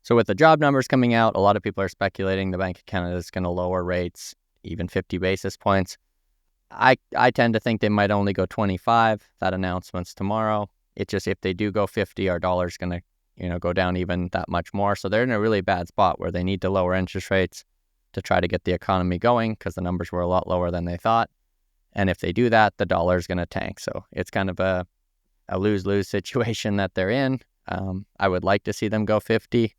So with the job numbers coming out, a lot of people are speculating the Bank of Canada is going to lower rates even 50 basis points. I tend to think they might only go 25. That announcement's tomorrow. It's just if they do go 50, our dollar's going to go down even that much more. So they're in a really bad spot where they need to lower interest rates to try to get the economy going because the numbers were a lot lower than they thought. And if they do that, the dollar's going to tank. So it's kind of a lose-lose situation that they're in. I would like to see them go 50,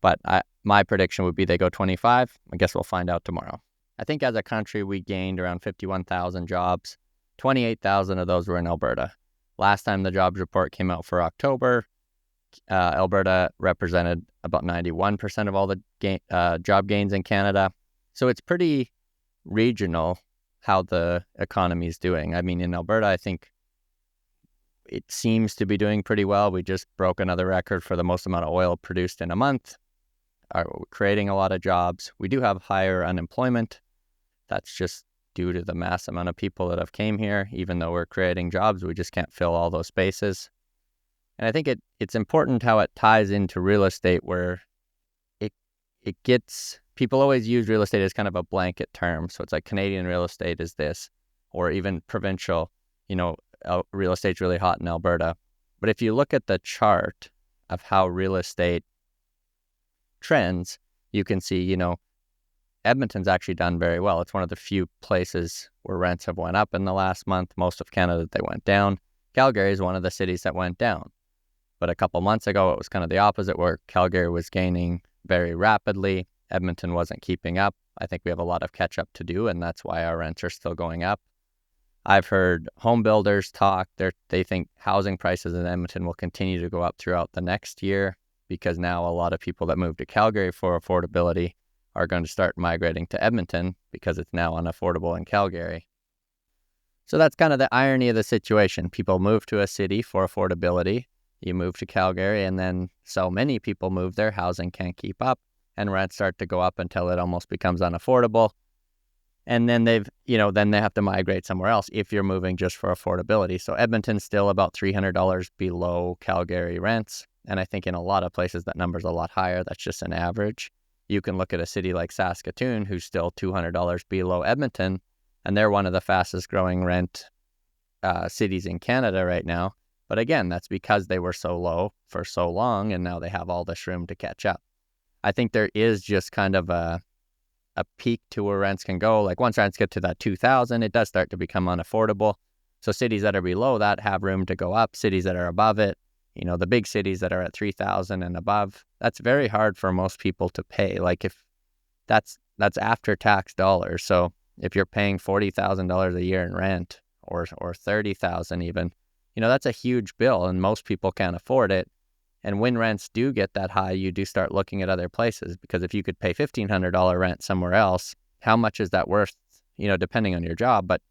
but my prediction would be they go 25. I guess we'll find out tomorrow. I think as a country, we gained around 51,000 jobs. 28,000 of those were in Alberta. Last time the jobs report came out for October, Alberta represented about 91% of all the job gains in Canada. So it's pretty regional how the economy is doing. I mean, in Alberta, I think it seems to be doing pretty well. We just broke another record for the most amount of oil produced in a month. We're creating a lot of jobs. We do have higher unemployment. That's just due to the mass amount of people that have came here. Even though we're creating jobs, we just can't fill all those spaces. And I think it's important how it ties into real estate, where it gets, people always use real estate as kind of a blanket term. So it's like Canadian real estate is this, or even provincial, real estate's really hot in Alberta. But if you look at the chart of how real estate trends, you can see, Edmonton's actually done very well. It's one of the few places where rents have went up in the last month. Most of Canada, they went down. Calgary is one of the cities that went down. But a couple months ago, it was kind of the opposite, where Calgary was gaining very rapidly. Edmonton wasn't keeping up. I think we have a lot of catch up to do, and that's why our rents are still going up. I've heard home builders talk. They think housing prices in Edmonton will continue to go up throughout the next year, because now a lot of people that move to Calgary for affordability are going to start migrating to Edmonton because it's now unaffordable in Calgary. So that's kind of the irony of the situation. People move to a city for affordability. You move to Calgary, and then so many people move there, housing can't keep up, and rents start to go up until it almost becomes unaffordable. And then they have to migrate somewhere else if you're moving just for affordability. So Edmonton's still about $300 below Calgary rents. And I think in a lot of places that number's a lot higher. That's just an average. You can look at a city like Saskatoon, who's still $200 below Edmonton, and they're one of the fastest growing rent cities in Canada right now. But again, that's because they were so low for so long, and now they have all this room to catch up. I think there is just kind of a peak to where rents can go. Like once rents get to that 2,000, it does start to become unaffordable. So cities that are below that have room to go up. Cities that are above it, the big cities that are at 3,000 and above, that's very hard for most people to pay. Like if that's after tax dollars. So if you're paying $40,000 a year in rent or 30,000 even, that's a huge bill, and most people can't afford it. And when rents do get that high, you do start looking at other places, because if you could pay $1,500 rent somewhere else, how much is that worth, depending on your job, but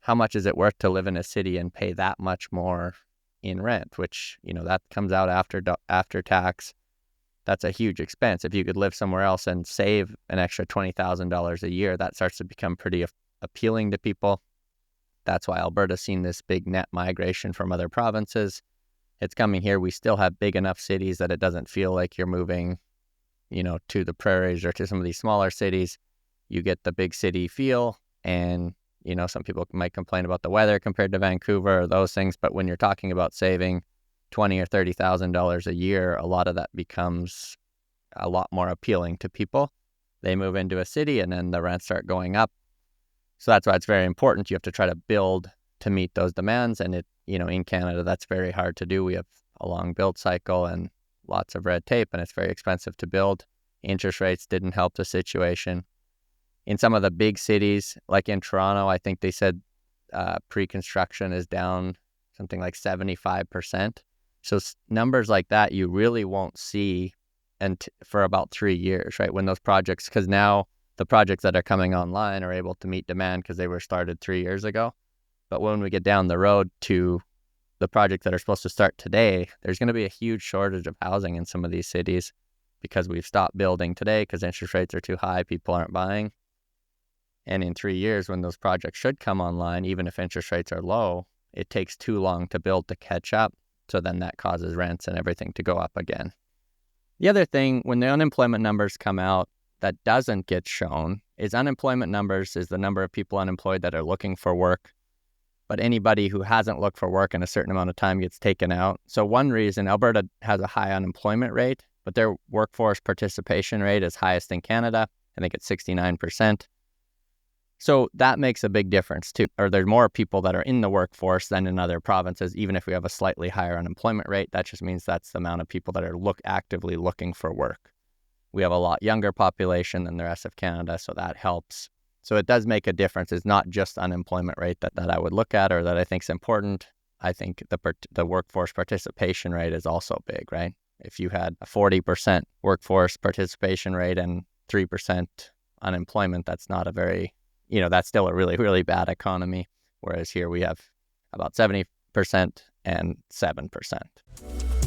how much is it worth to live in a city and pay that much more in rent, which, that comes out after tax. That's a huge expense. If you could live somewhere else and save an extra $20,000 a year, that starts to become pretty appealing to people. That's why Alberta's seen this big net migration from other provinces. It's coming here. We still have big enough cities that it doesn't feel like you're moving, to the prairies or to some of these smaller cities. You get the big city feel, and, some people might complain about the weather compared to Vancouver or those things. But when you're talking about saving $20,000 or $30,000 a year, a lot of that becomes a lot more appealing to people. They move into a city, and then the rents start going up. So that's why it's very important. You have to try to build to meet those demands. And in Canada, that's very hard to do. We have a long build cycle and lots of red tape, and it's very expensive to build. Interest rates didn't help the situation. In some of the big cities, like in Toronto, I think they said pre-construction is down something like 75%. So numbers like that you really won't see for about 3 years, right? When those projects, because now the projects that are coming online are able to meet demand because they were started 3 years ago. But when we get down the road to the projects that are supposed to start today, there's going to be a huge shortage of housing in some of these cities because we've stopped building today because interest rates are too high, people aren't buying. And in 3 years, when those projects should come online, even if interest rates are low, it takes too long to build to catch up. So then that causes rents and everything to go up again. The other thing, when the unemployment numbers come out, that doesn't get shown is unemployment numbers is the number of people unemployed that are looking for work. But anybody who hasn't looked for work in a certain amount of time gets taken out. So one reason Alberta has a high unemployment rate, but their workforce participation rate is highest in Canada. I think it's 69%. So that makes a big difference too. Or there's more people that are in the workforce than in other provinces. Even if we have a slightly higher unemployment rate, that just means that's the amount of people that are actively looking for work. We have a lot younger population than the rest of Canada, so that helps. So it does make a difference. It's not just unemployment rate that I would look at or that I think is important. I think the workforce participation rate is also big, right? If you had a 40% workforce participation rate and 3% unemployment, that's not a very, that's still a really, really bad economy. Whereas here we have about 70% and 7%.